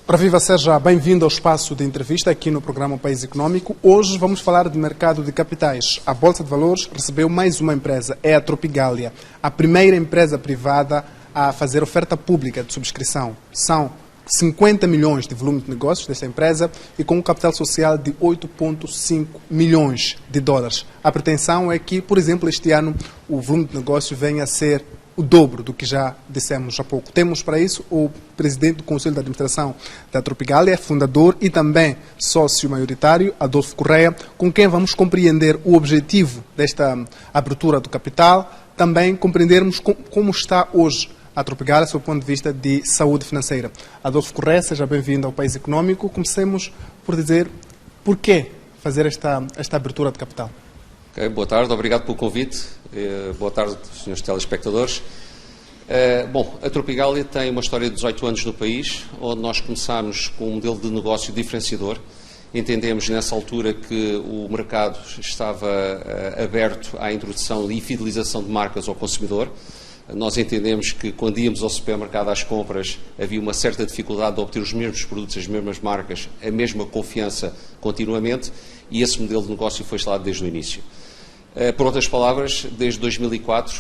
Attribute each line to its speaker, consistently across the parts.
Speaker 1: Ora viva, seja bem-vindo ao espaço de entrevista aqui no programa País Econômico. Hoje vamos falar de mercado de capitais. A Bolsa de Valores recebeu mais uma empresa, é a Tropigália, a primeira empresa privada a fazer oferta pública de subscrição. São 50 milhões de volume de negócios desta empresa e com um capital social de 8,5 milhões de dólares. A pretensão é que, por exemplo, este ano o volume de negócio venha a ser o dobro do que já dissemos há pouco. Temos para isso o presidente do Conselho de Administração da Tropigália, fundador e também sócio maioritário, Adolfo Correia, com quem vamos compreender o objetivo desta abertura do capital, também compreendermos como está hoje a Tropigália, sob o ponto de vista de saúde financeira. Adolfo Correia, seja bem-vindo ao País Econômico. Comecemos por dizer por que fazer esta abertura de capital.
Speaker 2: Okay, boa tarde, obrigado pelo convite. Boa tarde, senhores telespectadores. Bom, a Tropigália tem uma história de 18 anos no país, onde nós começámos com um modelo de negócio diferenciador. Entendemos nessa altura que o mercado estava aberto à introdução e fidelização de marcas ao consumidor. Nós entendemos que quando íamos ao supermercado às compras havia uma certa dificuldade de obter os mesmos produtos, as mesmas marcas, a mesma confiança continuamente, e esse modelo de negócio foi instalado desde o início. Por outras palavras, desde 2004,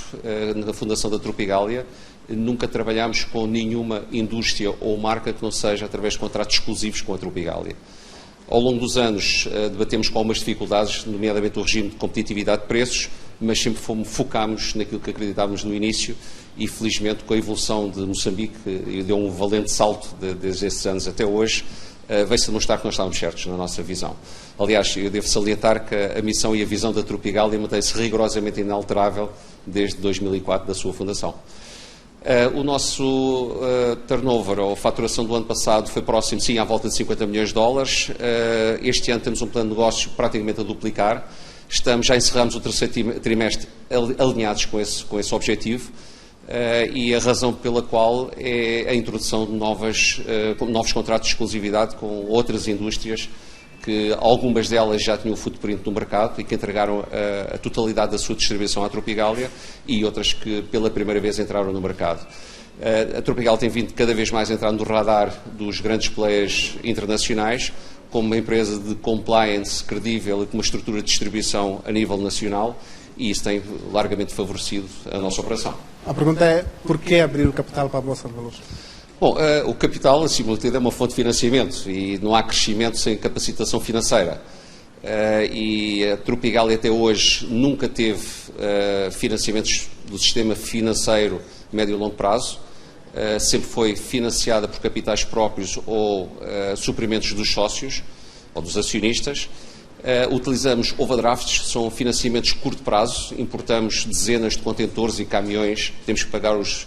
Speaker 2: na fundação da Tropigália, nunca trabalhámos com nenhuma indústria ou marca que não seja através de contratos exclusivos com a Tropigália. Ao longo dos anos, debatemos com algumas dificuldades, nomeadamente o regime de competitividade de preços, mas sempre focámos naquilo que acreditávamos no início e, felizmente, com a evolução de Moçambique, e deu um valente salto desde esses anos até hoje, veio-se demonstrar que nós estávamos certos na nossa visão. Aliás, eu devo salientar que a missão e a visão da Tropigália mantém-se rigorosamente inalterável desde 2004, da sua fundação. O nosso turnover, ou faturação do ano passado, foi próximo, sim, à volta de 50 milhões de dólares. Este ano temos um plano de negócio praticamente a duplicar. Já encerramos o terceiro trimestre alinhados com esse objetivo. E a razão pela qual é a introdução de novos contratos de exclusividade com outras indústrias, que algumas delas já tinham footprint no mercado e que entregaram a totalidade da sua distribuição à Tropigália, e outras que pela primeira vez entraram no mercado. A Tropigália tem vindo cada vez mais a entrar no radar dos grandes players internacionais, como uma empresa de compliance credível e com uma estrutura de distribuição a nível nacional, e isso tem largamente favorecido a nossa operação.
Speaker 1: A pergunta é, por que abrir o capital para a Bolsa de Valores?
Speaker 2: Bom, o capital, acima de tudo, é uma fonte de financiamento e não há crescimento sem capacitação financeira. E a Tropigália até hoje nunca teve financiamentos do sistema financeiro médio e longo prazo. Sempre foi financiada por capitais próprios ou suprimentos dos sócios ou dos acionistas. Utilizamos overdrafts, são financiamentos de curto prazo, importamos dezenas de contentores e caminhões, temos que pagar os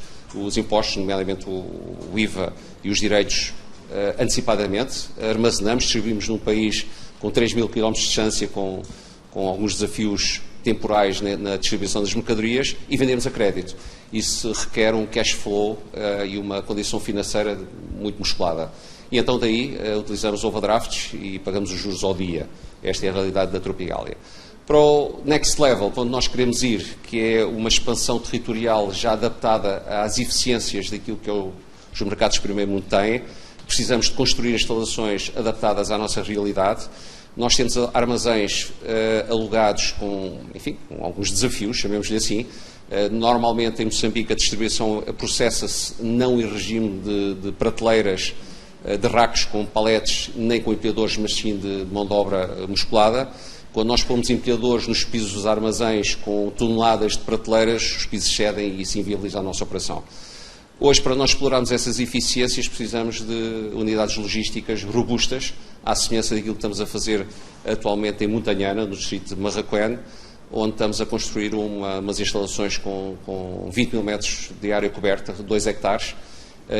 Speaker 2: impostos, nomeadamente o IVA e os direitos antecipadamente, armazenamos, distribuímos num país com 3 mil km de distância, com alguns desafios temporais na distribuição das mercadorias, e vendemos a crédito. Isso requer um cash flow e uma condição financeira muito musculada. E então daí utilizamos overdrafts e pagamos os juros ao dia. Esta é a realidade da Tropigália. Para o next level, para onde nós queremos ir, que é uma expansão territorial já adaptada às eficiências daquilo que os mercados de primeiro mundo têm, precisamos de construir instalações adaptadas à nossa realidade. Nós temos armazéns alugados com alguns desafios, chamemos-lhe assim. Normalmente, em Moçambique, a distribuição processa-se não em regime de prateleiras, de racos com paletes, nem com empilhadores, mas sim de mão de obra musculada. Quando nós pomos empilhadores nos pisos dos armazéns com toneladas de prateleiras, os pisos cedem e isso inviabiliza a nossa operação. Hoje, para nós explorarmos essas eficiências, precisamos de unidades logísticas robustas, à semelhança daquilo que estamos a fazer atualmente em Montanhana, no distrito de Marraquém, onde estamos a construir umas instalações com 20 mil metros de área coberta, 2 hectares,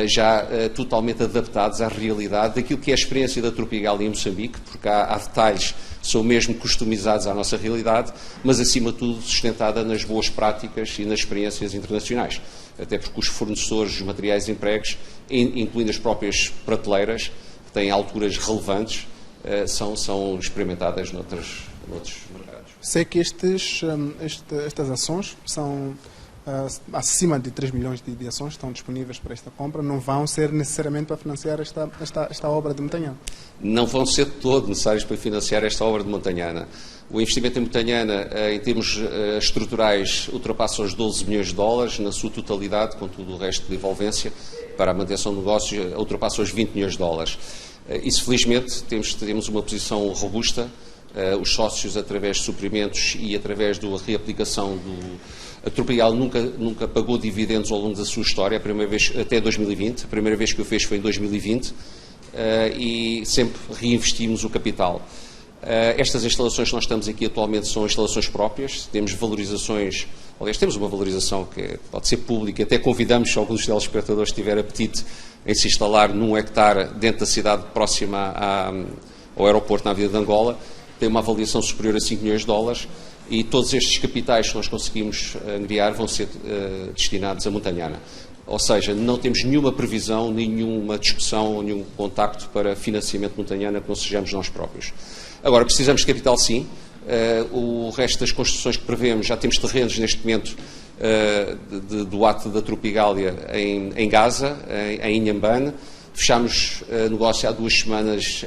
Speaker 2: já totalmente adaptados à realidade daquilo que é a experiência da Tropigália em Moçambique, porque há detalhes que são mesmo customizados à nossa realidade, mas acima de tudo sustentada nas boas práticas e nas experiências internacionais. Até porque os fornecedores dos materiais empregues, incluindo as próprias prateleiras, que têm alturas relevantes, são experimentadas noutros mercados.
Speaker 1: Sei que estas ações são acima de 3 milhões de ações estão disponíveis para esta compra, não vão ser necessariamente para financiar esta obra de Montanhana.
Speaker 2: Não vão ser todo necessários para financiar esta obra de Montanhana. O investimento em Montanana, em termos estruturais, ultrapassa os 12 milhões de dólares, na sua totalidade, com tudo o resto de envolvência, para a manutenção do negócio, ultrapassa os 20 milhões de dólares. Isso, felizmente, temos uma posição robusta. Os sócios, através de suprimentos e através da reaplicação a Tropigal nunca pagou dividendos ao longo da sua história, a primeira vez, até 2020. A primeira vez que o fez foi em 2020 e sempre reinvestimos o capital. Estas instalações que nós estamos aqui atualmente são instalações próprias, temos valorizações, aliás, temos uma valorização que pode ser pública, até convidamos alguns dos telespectadores que tiverem apetite em se instalar num hectare dentro da cidade próxima ao aeroporto na Avenida de Angola, tem uma avaliação superior a 5 milhões de dólares e todos estes capitais que nós conseguimos angriar vão ser destinados a Montanana. Ou seja, não temos nenhuma previsão, nenhuma discussão, nenhum contacto para financiamento de Montanana que não sejamos nós próprios. Agora, precisamos de capital sim. O resto das construções que prevemos, já temos terrenos neste momento do ato da Tropigália em Gaza, em Inhambane. Fechámos negócio há 2 semanas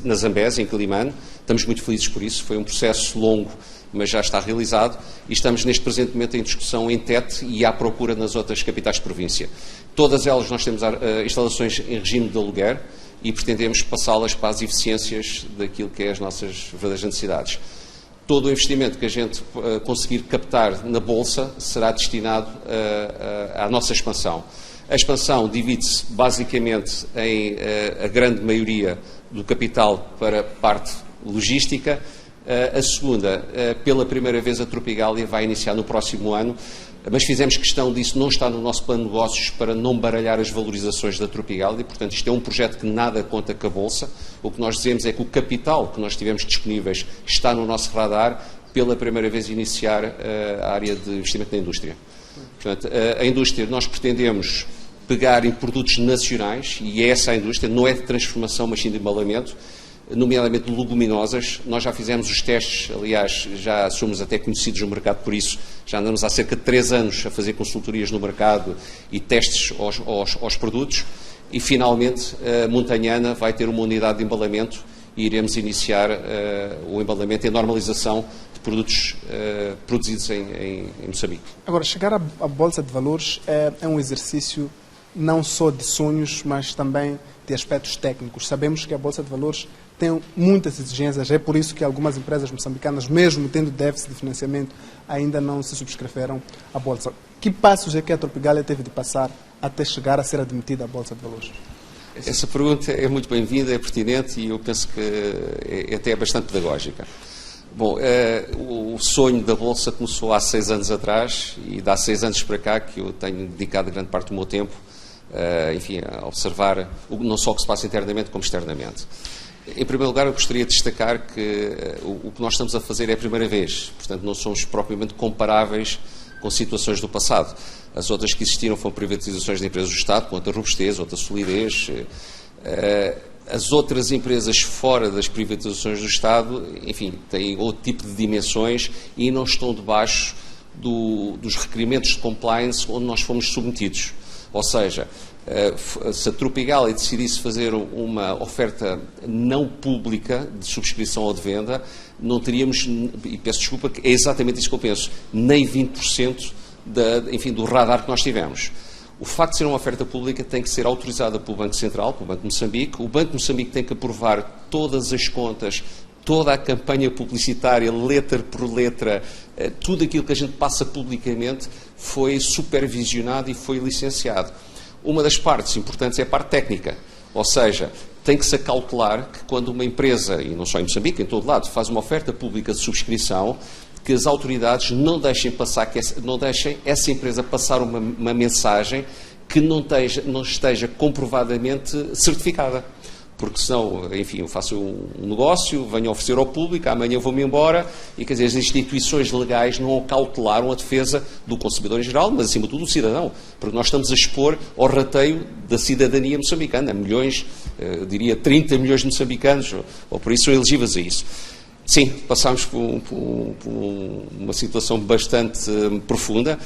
Speaker 2: na Zambésia, em Quelimane. Estamos muito felizes por isso. Foi um processo longo, mas já está realizado. E estamos neste presente momento em discussão em Tete e à procura nas outras capitais de província. Todas elas nós temos instalações em regime de aluguer e pretendemos passá-las para as eficiências daquilo que é as nossas verdadeiras necessidades. Todo o investimento que a gente conseguir captar na Bolsa será destinado à nossa expansão. A expansão divide-se basicamente em a grande maioria do capital para a parte logística. A segunda, pela primeira vez a Tropigália vai iniciar no próximo ano, mas fizemos questão disso não estar no nosso plano de negócios para não baralhar as valorizações da Tropigália e, portanto, isto é um projeto que nada conta com a Bolsa. O que nós dizemos é que o capital que nós tivemos disponíveis está no nosso radar, pela primeira vez iniciar a área de investimento na indústria. Portanto, a indústria, nós pretendemos pegar em produtos nacionais, e é essa a indústria, não é de transformação, mas sim de embalamento, nomeadamente de leguminosas. Nós já fizemos os testes, aliás, já somos até conhecidos no mercado por isso, já andamos há cerca de 3 anos a fazer consultorias no mercado e testes aos produtos, e finalmente a Montanana vai ter uma unidade de embalamento e iremos iniciar o embalamento e a normalização de produtos produzidos em Moçambique.
Speaker 1: Agora, chegar à Bolsa de Valores é um exercício não só de sonhos, mas também de aspectos técnicos. Sabemos que a Bolsa de Valores tem muitas exigências, é por isso que algumas empresas moçambicanas, mesmo tendo déficit de financiamento, ainda não se subscreveram à Bolsa. Que passos é que a Tropigália teve de passar até chegar a ser admitida à Bolsa de Valores?
Speaker 2: Essa pergunta é muito bem-vinda, é pertinente e eu penso que até é bastante pedagógica. Bom, o sonho da Bolsa começou há 6 anos atrás e dá 6 anos para cá que eu tenho dedicado grande parte do meu tempo a observar não só o que se passa internamente como externamente. Em primeiro lugar, eu gostaria de destacar que o que nós estamos a fazer é a primeira vez, portanto não somos propriamente comparáveis com situações do passado. As outras que existiram foram privatizações de empresas do Estado, com outra robustez, outra solidez. As outras empresas fora das privatizações do Estado, enfim, têm outro tipo de dimensões e não estão debaixo dos requerimentos de compliance onde nós fomos submetidos. Ou seja, se a Tropigália decidisse fazer uma oferta não pública de subscrição ou de venda, não teríamos, e peço desculpa, é exatamente isso que eu penso, nem 20% do radar que nós tivemos. O facto de ser uma oferta pública tem que ser autorizada pelo Banco Central, pelo Banco de Moçambique. O Banco de Moçambique tem que aprovar todas as contas, toda a campanha publicitária, letra por letra, tudo aquilo que a gente passa publicamente foi supervisionado e foi licenciado. Uma das partes importantes é a parte técnica, ou seja, tem que se acautelar que quando uma empresa, e não só em Moçambique, em todo lado, faz uma oferta pública de subscrição, que as autoridades não deixem essa empresa passar uma mensagem que não esteja comprovadamente certificada. Porque senão, enfim, eu faço um negócio, venho oferecer ao público, amanhã vou-me embora e, quer dizer, as instituições legais não cautelaram a defesa do consumidor em geral, mas acima de tudo do cidadão, porque nós estamos a expor ao rateio da cidadania moçambicana. Milhões, eu diria 30 milhões de moçambicanos, ou por isso são elegíveis a isso. Sim, passámos por uma situação bastante profunda.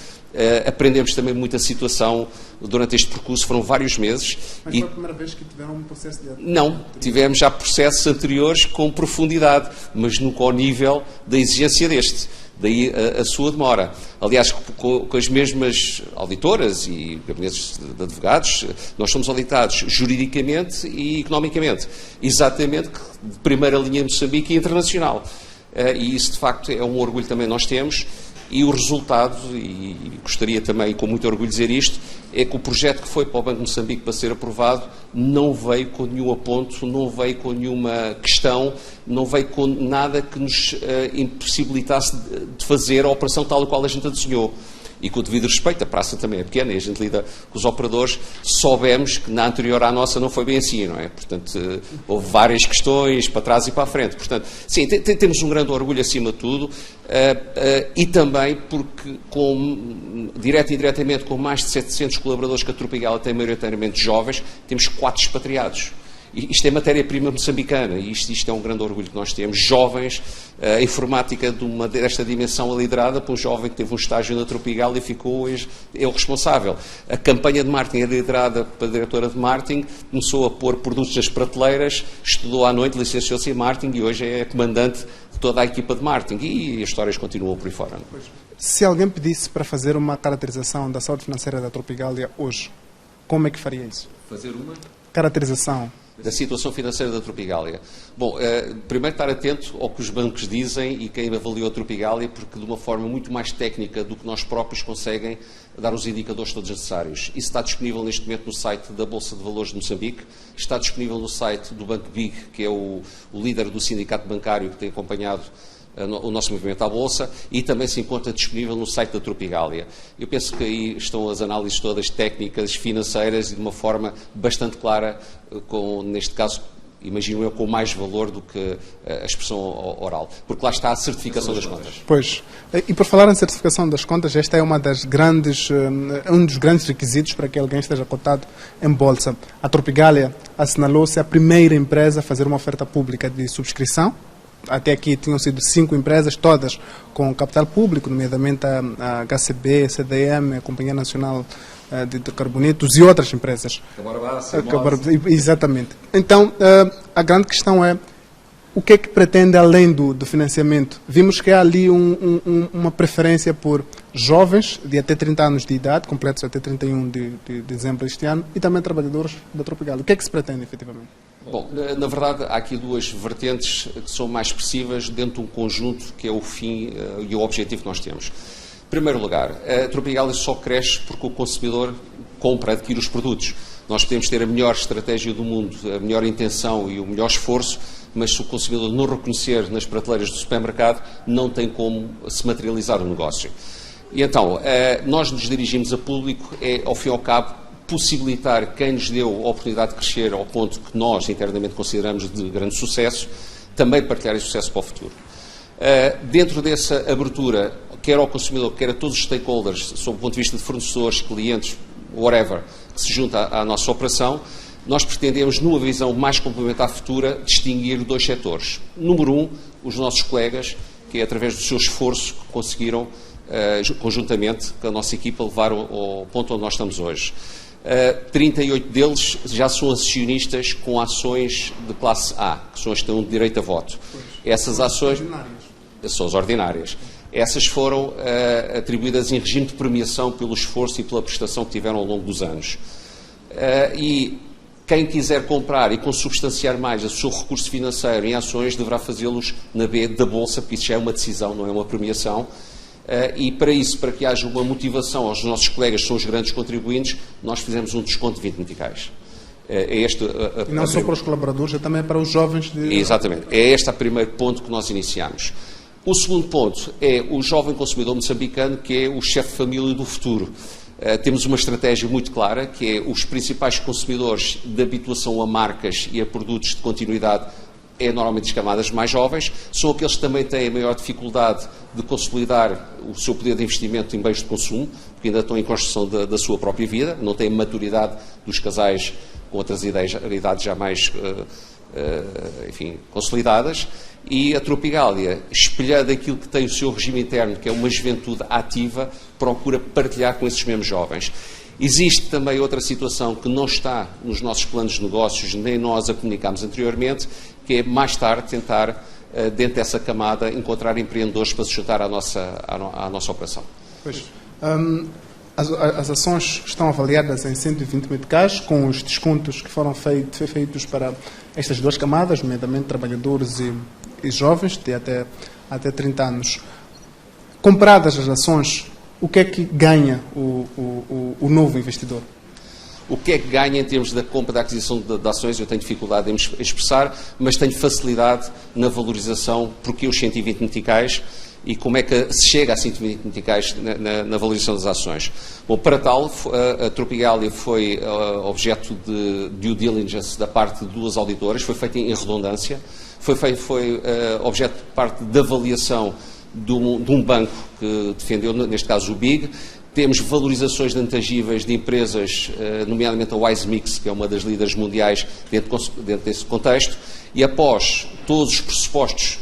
Speaker 2: Aprendemos também muita situação durante este percurso, foram vários meses.
Speaker 1: Mas foi a primeira vez que tiveram um processo de...
Speaker 2: Não, tivemos já processos anteriores com profundidade, mas nunca ao nível da exigência deste. Daí a sua demora. Aliás, com as mesmas auditoras e gabinetes de advogados, nós somos auditados juridicamente e economicamente. Exatamente de primeira linha em Moçambique e internacional. E isso, de facto, é um orgulho também nós temos. E o resultado, e gostaria também com muito orgulho de dizer isto, é que o projeto que foi para o Banco de Moçambique para ser aprovado não veio com nenhum aponto, não veio com nenhuma questão, não veio com nada que nos impossibilitasse de fazer a operação tal e qual a gente a desenhou. E com o devido respeito, a praça também é pequena e a gente lida com os operadores, soubemos que na anterior à nossa não foi bem assim, não é? Portanto, houve várias questões para trás e para a frente. Portanto, sim, temos um grande orgulho acima de tudo e também porque, direto e indiretamente, com mais de 700 colaboradores que a Tropigala tem, maioritariamente jovens, temos 4 expatriados. Isto é matéria-prima moçambicana e isto é um grande orgulho que nós temos. Jovens, a informática desta dimensão é liderada por um jovem que teve um estágio na Tropigala e ficou é o responsável. A campanha de marketing é liderada pela diretora de marketing, começou a pôr produtos nas prateleiras, estudou à noite, licenciou-se em marketing e hoje é comandante de toda a equipa de marketing e as histórias continuam por aí fora.
Speaker 1: Se alguém pedisse para fazer uma caracterização da saúde financeira da Tropigalia hoje, como é que faria isso?
Speaker 2: Fazer uma
Speaker 1: caracterização
Speaker 2: da situação financeira da Tropigalia. Bom, primeiro estar atento ao que os bancos dizem e quem avaliou a Tropigalia, porque de uma forma muito mais técnica do que nós próprios conseguem dar os indicadores todos necessários. Isso está disponível neste momento no site da Bolsa de Valores de Moçambique, está disponível no site do Banco BIG, que é o líder do sindicato bancário que tem acompanhado o nosso movimento à Bolsa, e também se encontra disponível no site da Tropigalia. Eu penso que aí estão as análises todas técnicas, financeiras, e de uma forma bastante clara, neste caso, imagino eu, com mais valor do que a expressão oral. Porque lá está a certificação das contas.
Speaker 1: Pois. E por falar em certificação das contas, esta é um dos grandes requisitos para que alguém esteja cotado em Bolsa. A Tropigalia assinalou-se a primeira empresa a fazer uma oferta pública de subscrição. Até aqui tinham sido 5 empresas, todas com capital público, nomeadamente a HCB, CDM, a Companhia Nacional de Carbonetos e outras empresas. Exatamente. Então, a grande questão é o que é que pretende além do financiamento? Vimos que há ali uma preferência por jovens de até 30 anos de idade, completos até 31 de dezembro deste ano, e também trabalhadores da Tropigalia. O que é que se pretende, efetivamente?
Speaker 2: Bom, na verdade, há aqui 2 vertentes que são mais expressivas dentro de um conjunto que é o fim e o objetivo que nós temos. Em primeiro lugar, a Tropigalia só cresce porque o consumidor compra, adquire os produtos. Nós podemos ter a melhor estratégia do mundo, a melhor intenção e o melhor esforço, mas se o consumidor não reconhecer nas prateleiras do supermercado, não tem como se materializar o negócio. E então, nós nos dirigimos a público, ao fim e ao cabo, possibilitar quem nos deu a oportunidade de crescer ao ponto que nós internamente consideramos de grande sucesso, também partilhar esse sucesso para o futuro. Dentro dessa abertura, quer ao consumidor, quer a todos os stakeholders, sob o ponto de vista de fornecedores, clientes, whatever, que se junta à nossa operação, nós pretendemos, numa visão mais complementar futura, distinguir 2 setores. Número 1, os nossos colegas, que é através do seu esforço que conseguiram, conjuntamente com a nossa equipa, levar ao ponto onde nós estamos hoje. 38 deles já são acionistas com ações de classe A, que são as que têm direito a voto. Essas ações são as ordinárias. Essas foram atribuídas em regime de premiação pelo esforço e pela prestação que tiveram ao longo dos anos. E quem quiser comprar e consubstanciar mais o seu recurso financeiro em ações deverá fazê-los na B da Bolsa, porque isso já é uma decisão, não é uma premiação. E para isso, para que haja uma motivação aos nossos colegas, que são os grandes contribuintes, nós fizemos um desconto de 20 meticais.
Speaker 1: E não só para os colaboradores, é também para os jovens.
Speaker 2: Exatamente. É este o primeiro ponto que nós iniciamos. O segundo ponto é o jovem consumidor moçambicano, que é o chefe de família do futuro. Temos uma estratégia muito clara, que é os principais consumidores de habituação a marcas e a produtos de continuidade normalmente as camadas mais jovens, são aqueles que também têm a maior dificuldade de consolidar o seu poder de investimento em bens de consumo, porque ainda estão em construção da sua própria vida, não têm a maturidade dos casais com outras idades já mais consolidadas, e a Tropigália, espelhando aquilo que tem o seu regime interno, que é uma juventude ativa, procura partilhar com esses mesmos jovens. Existe também outra situação que não está nos nossos planos de negócios, nem nós a comunicámos anteriormente, que é mais tarde tentar, dentro dessa camada, encontrar empreendedores para se juntar à nossa operação.
Speaker 1: Pois. As ações estão avaliadas em 120 meticais, com os descontos que foram feitos para estas duas camadas, nomeadamente trabalhadores e jovens, de até 30 anos. Compradas as ações, o que é que ganha o novo investidor?
Speaker 2: O que é que ganha em termos da compra, da aquisição de ações? Eu tenho dificuldade em expressar, mas tenho facilidade na valorização, porque os 120 meticais e como é que se chega a 120 meticais na valorização das ações. Bom, para tal, a Tropigália foi objeto de due diligence da parte de duas auditoras, foi feita em redundância, foi objeto de parte da avaliação de um banco que defendeu, neste caso, o BIG. Temos valorizações de intangíveis de empresas, nomeadamente a Wise Mix, que é uma das líderes mundiais dentro desse contexto, e após todos os pressupostos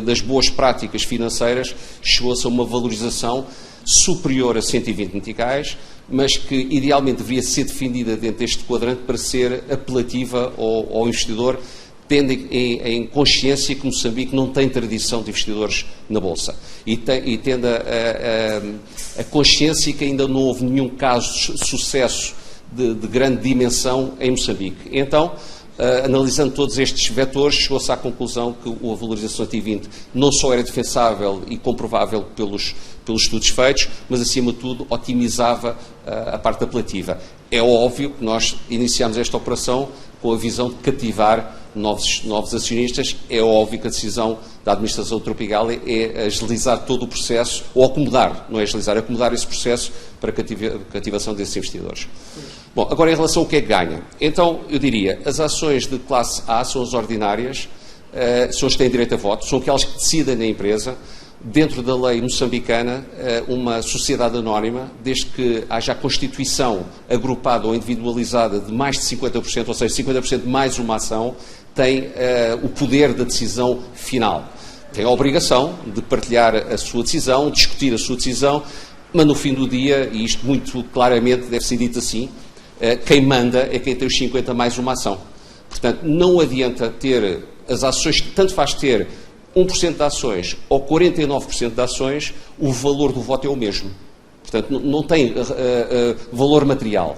Speaker 2: das boas práticas financeiras, chegou-se a uma valorização superior a 120 meticais, mas que idealmente deveria ser defendida dentro deste quadrante para ser apelativa ao investidor, tendo em consciência que Moçambique não tem tradição de investidores na Bolsa e tendo a consciência que ainda não houve nenhum caso de sucesso de grande dimensão em Moçambique. Então, analisando todos estes vetores, chegou-se à conclusão que a valorização 120 não só era defensável e comprovável pelos estudos feitos, mas, acima de tudo, otimizava a parte apelativa. É óbvio que nós iniciamos esta operação com a visão de cativar novos acionistas. É óbvio que a decisão da administração do Tropigália é agilizar todo o processo, ou acomodar, não é agilizar, é acomodar esse processo para a cativação desses investidores. Bom, agora em relação ao que é que ganha. Então, eu diria, as ações de classe A são as ordinárias, são as que têm direito a voto, são aquelas que decidem na empresa. Dentro da lei moçambicana, uma sociedade anónima, desde que haja a constituição agrupada ou individualizada de mais de 50%, ou seja, 50% mais uma ação, tem o poder da decisão final. Tem a obrigação de partilhar a sua decisão, discutir a sua decisão, mas no fim do dia, e isto muito claramente deve ser dito assim, quem manda é quem tem os 50 mais uma ação. Portanto, não adianta ter as ações, tanto faz ter 1% de ações ou 49% de ações, o valor do voto é o mesmo. Portanto, não tem valor material.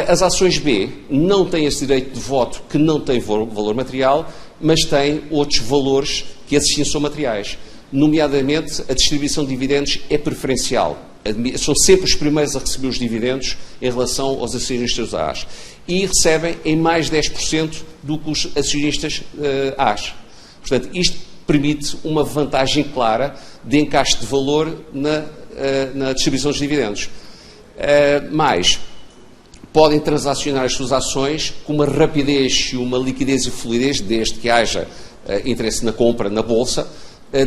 Speaker 2: As ações B não têm esse direito de voto, que não tem valor material, mas têm outros valores que esses sim são materiais. Nomeadamente, a distribuição de dividendos é preferencial. São sempre os primeiros a receber os dividendos em relação aos acionistas A's. E recebem em mais 10% do que os acionistas A's. Portanto, isto permite uma vantagem clara de encaixe de valor na distribuição dos dividendos. Mais, podem transacionar as suas ações com uma rapidez e uma liquidez e fluidez, desde que haja interesse na compra na Bolsa,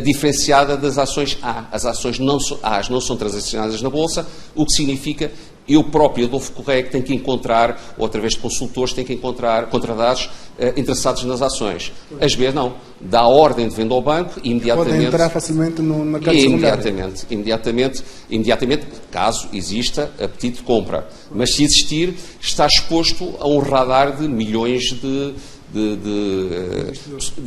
Speaker 2: diferenciada das ações A. As ações A's não são transacionadas na Bolsa, o que significa eu próprio, Adolfo Correia, que tenho que encontrar, ou através de consultores, tenho que encontrar contratados interessados nas ações. As B não. Dá ordem de venda ao banco e imediatamente...
Speaker 1: Podem entrar facilmente no mercado secundário.
Speaker 2: Imediatamente, caso exista apetite de compra. Mas se existir, está exposto a um radar de milhões de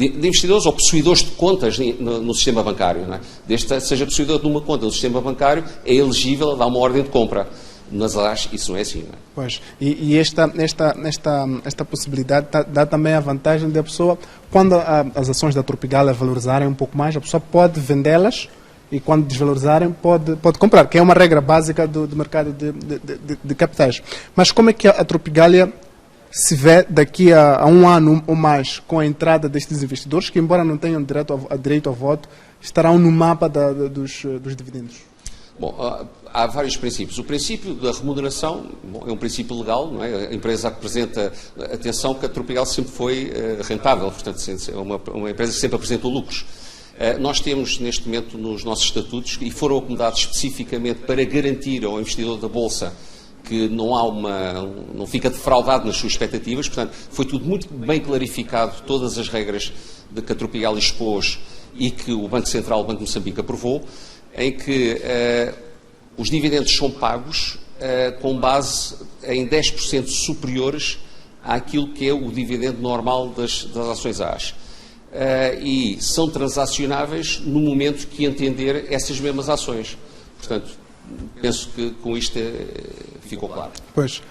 Speaker 2: investidores ou possuidores de contas no sistema bancário. Não é? Desde que seja possuidor de uma conta no sistema bancário, é elegível a dar uma ordem de compra. Nas AS, isso não é assim. Não é?
Speaker 1: Pois, e esta possibilidade dá também a vantagem de a pessoa, quando as ações da Tropigália valorizarem um pouco mais, a pessoa pode vendê-las e quando desvalorizarem pode comprar, que é uma regra básica do mercado de capitais. Mas como é que a Tropigália se vê daqui a um ano ou mais com a entrada destes investidores, que embora não tenham direito ao voto, estarão no mapa dos dividendos?
Speaker 2: Bom, há vários princípios. O princípio da remuneração é um princípio legal, não é? A empresa apresenta, atenção que a Tropigália sempre foi rentável, portanto é uma empresa que sempre apresentou lucros. Nós temos neste momento nos nossos estatutos, e foram acomodados especificamente para garantir ao investidor da Bolsa que não fica defraudado nas suas expectativas. Portanto, foi tudo muito bem clarificado, todas as regras de que a Tropigal expôs e que o Banco Central, o Banco de Moçambique, aprovou, em que os dividendos são pagos com base em 10% superiores àquilo que é o dividendo normal das ações AS. E são transacionáveis no momento que entender essas mesmas ações. Portanto, penso que com isto ficou claro.
Speaker 1: Pois,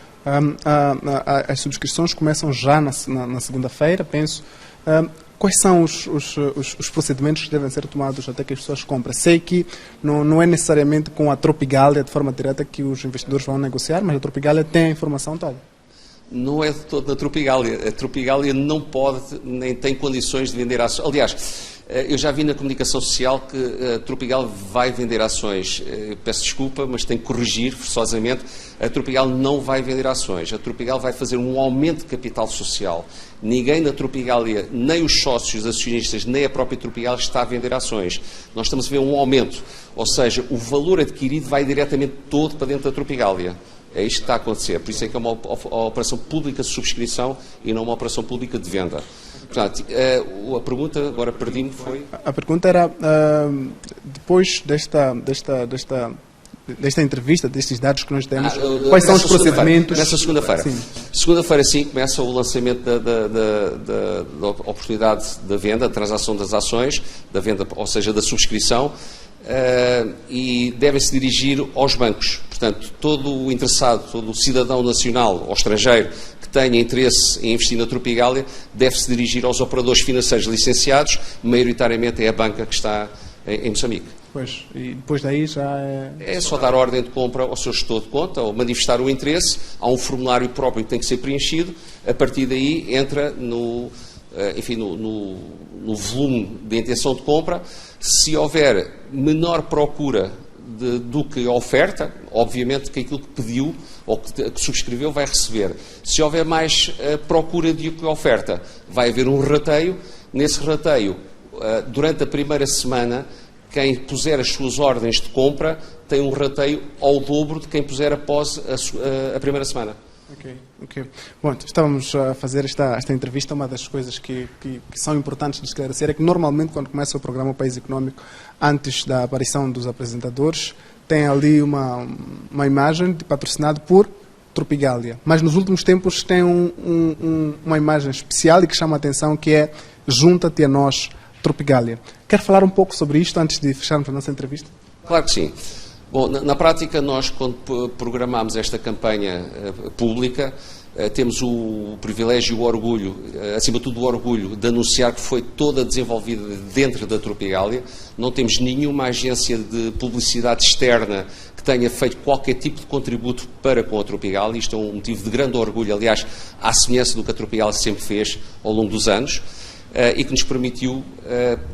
Speaker 1: as subscrições começam já na segunda-feira, penso. Quais são os procedimentos que devem ser tomados até que as pessoas comprem? Sei que não é necessariamente com a Tropigalia de forma direta que os investidores vão negociar, mas a Tropigalia tem a informação toda.
Speaker 2: Não é de todo na Tropigalia. A Tropigalia não pode, nem tem condições de vender ações. Aliás, eu já vi na comunicação social que a Tropigal vai vender ações. Peço desculpa, mas tenho que corrigir forçosamente. A Tropigal não vai vender ações. A Tropigal vai fazer um aumento de capital social. Ninguém na Tropigalia, nem os sócios acionistas, nem a própria Tropigal está a vender ações. Nós estamos a ver um aumento. Ou seja, o valor adquirido vai diretamente todo para dentro da Tropigalia. É isto que está a acontecer. Por isso é que é uma operação pública de subscrição e não uma operação pública de venda. Portanto, a pergunta, agora perdi-me, foi...
Speaker 1: A pergunta era, depois desta entrevista, destes dados que nós temos, quais são os procedimentos?
Speaker 2: Nessa segunda-feira. Segunda-feira, sim, começa o lançamento da oportunidade da venda, da transação das ações, da venda, ou seja, da subscrição, e devem-se dirigir aos bancos. Portanto, todo o interessado, todo o cidadão nacional ou estrangeiro que tenha interesse em investir na Tropigalia deve-se dirigir aos operadores financeiros licenciados, maioritariamente é a banca que está em Moçambique.
Speaker 1: Pois, e depois daí já
Speaker 2: é só dar ordem de compra ao seu gestor de conta ou manifestar o interesse. Há um formulário próprio que tem que ser preenchido. A partir daí entra no volume de intenção de compra. Se houver menor procura do que a oferta, obviamente que aquilo que pediu ou que subscreveu vai receber. Se houver mais procura do que a oferta, vai haver um rateio. Nesse rateio, durante a primeira semana, quem puser as suas ordens de compra tem um rateio ao dobro de quem puser após a primeira semana.
Speaker 1: Ok. Bom, estávamos a fazer esta entrevista. Uma das coisas que são importantes de esclarecer é que normalmente quando começa o programa País Económico, antes da aparição dos apresentadores, tem ali uma imagem patrocinada por Tropigalia. Mas nos últimos tempos tem uma imagem especial e que chama a atenção, que é Junta-te a nós, Tropigalia. Quer falar um pouco sobre isto antes de fecharmos a nossa entrevista?
Speaker 2: Claro que sim. Bom, na prática, nós, quando programámos esta campanha pública, temos o privilégio e o orgulho, acima de tudo o orgulho, de anunciar que foi toda desenvolvida dentro da Tropigalia. Não temos nenhuma agência de publicidade externa que tenha feito qualquer tipo de contributo para com a Tropigalia. Isto é um motivo de grande orgulho, aliás, à semelhança do que a Tropigalia sempre fez ao longo dos anos. E que nos permitiu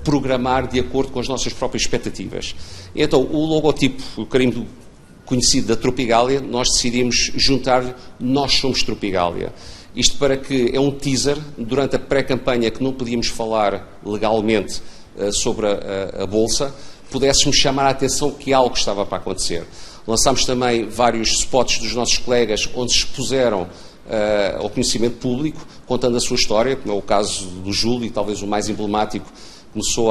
Speaker 2: programar de acordo com as nossas próprias expectativas. Então, o logotipo, o carimbo conhecido da Tropigalia, nós decidimos juntar Nós Somos Tropigalia. Isto para que é um teaser, durante a pré-campanha que não podíamos falar legalmente sobre a Bolsa, pudéssemos chamar a atenção que algo estava para acontecer. Lançámos também vários spots dos nossos colegas onde se expuseram ao conhecimento público, contando a sua história, como é o caso do Júlio, e talvez o mais emblemático. Começou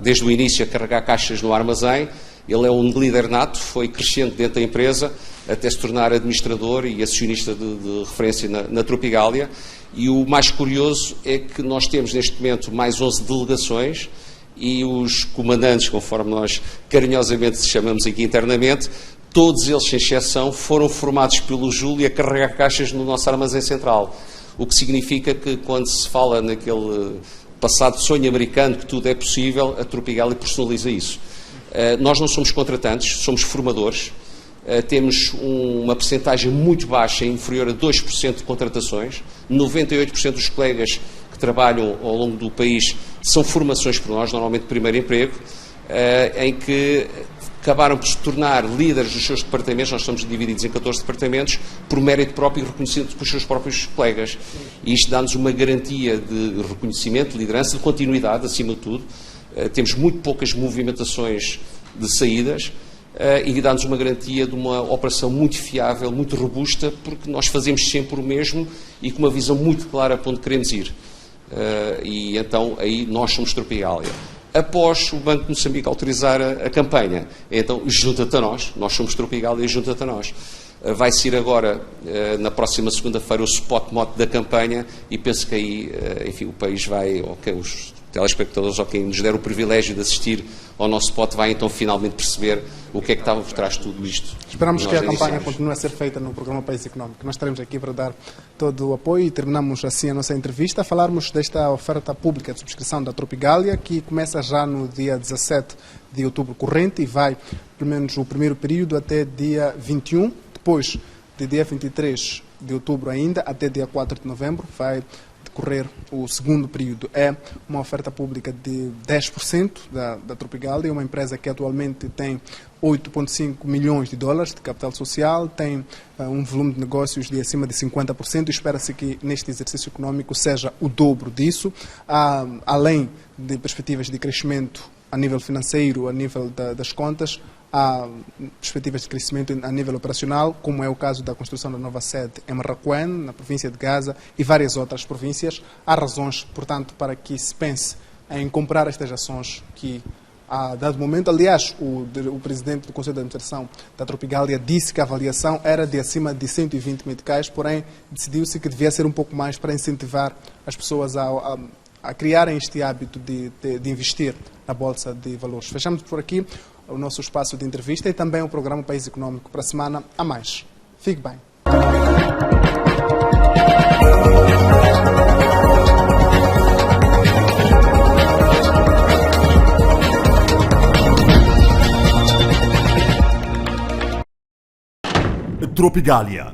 Speaker 2: desde o início a carregar caixas no armazém. Ele é um líder nato, foi crescendo dentro da empresa até se tornar administrador e acionista de referência na Tropigalia. E o mais curioso é que nós temos neste momento mais 11 delegações e os comandantes, conforme nós carinhosamente chamamos aqui internamente, todos eles, sem exceção, foram formados pelo Júlio a carregar caixas no nosso armazém central. O que significa que, quando se fala naquele passado sonho americano que tudo é possível, a Tropigalia personaliza isso. Nós não somos contratantes, somos formadores. Temos uma percentagem muito baixa, inferior a 2% de contratações. 98% dos colegas que trabalham ao longo do país são formações por nós, normalmente primeiro emprego, em que acabaram por se tornar líderes dos seus departamentos. Nós estamos divididos em 14 departamentos, por mérito próprio e reconhecido pelos seus próprios colegas. E isto dá-nos uma garantia de reconhecimento, de liderança, de continuidade, acima de tudo. Temos muito poucas movimentações de saídas e dá-nos uma garantia de uma operação muito fiável, muito robusta, porque nós fazemos sempre o mesmo e com uma visão muito clara para onde queremos ir. E então aí nós somos Tropigália. Após o Banco de Moçambique autorizar a campanha, então junta-te a nós somos Tropigália e junta-te a nós. Vai ser agora, na próxima segunda-feira, o spot mote da campanha e penso que aí, enfim, o país vai, os telespectadores ou quem nos der o privilégio de assistir ao nosso spot vai então finalmente perceber o que é que estava por trás de tudo isto.
Speaker 1: Esperamos que a campanha continue a ser feita no programa País Económico. Nós estaremos aqui para dar todo o apoio e terminamos assim a nossa entrevista a falarmos desta oferta pública de subscrição da Tropigália, que começa já no dia 17 de outubro corrente e vai, pelo menos, o primeiro período até dia 21, depois de dia 23 de outubro ainda, até dia 4 de novembro, vai decorrer o segundo período. É uma oferta pública de 10% da Tropigália, uma empresa que atualmente tem 8,5 milhões de dólares de capital social, tem um volume de negócios de acima de 50% e espera-se que neste exercício econômico seja o dobro disso, além de perspectivas de crescimento a nível financeiro, a nível das contas. Há perspectivas de crescimento a nível operacional, como é o caso da construção da nova sede em Marrakech, na província de Gaza e várias outras províncias. Há razões, portanto, para que se pense em comprar estas ações que, a dado momento, aliás, o presidente do Conselho de Administração da Tropigália disse que a avaliação era de acima de 120 meticais, porém decidiu-se que devia ser um pouco mais para incentivar as pessoas a criarem este hábito de investir na Bolsa de Valores. Fechamos por aqui o nosso espaço de entrevista e também o programa País Económico para a semana a mais. Fique bem.
Speaker 3: Tropigália